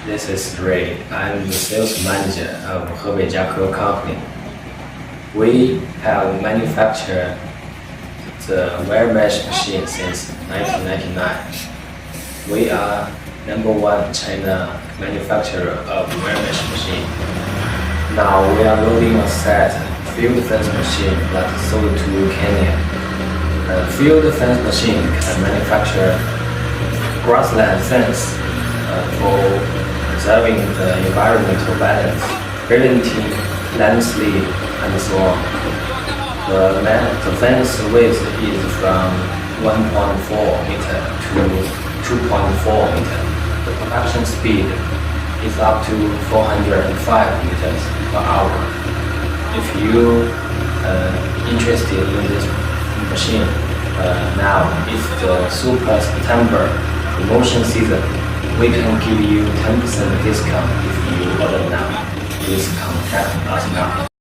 This is Ray. I'm the sales manager of Hebei Jiake company. We have manufactured the wire mesh machine since 1999. We are #1 China manufacturer of wire mesh machine. Now we are loading a set field fence machine that sold to Kenya. A field fence machine can manufacture grassland fence for preserving the environmental balance, preventing landslide, and so on. The fence width is from 1.4 meter to 2.4 meter. The production speed is up to 405 meters per hour. If you interested in this machine, now is the Super September promotion season. We can give you 10% discount if you order now. Please contact us now.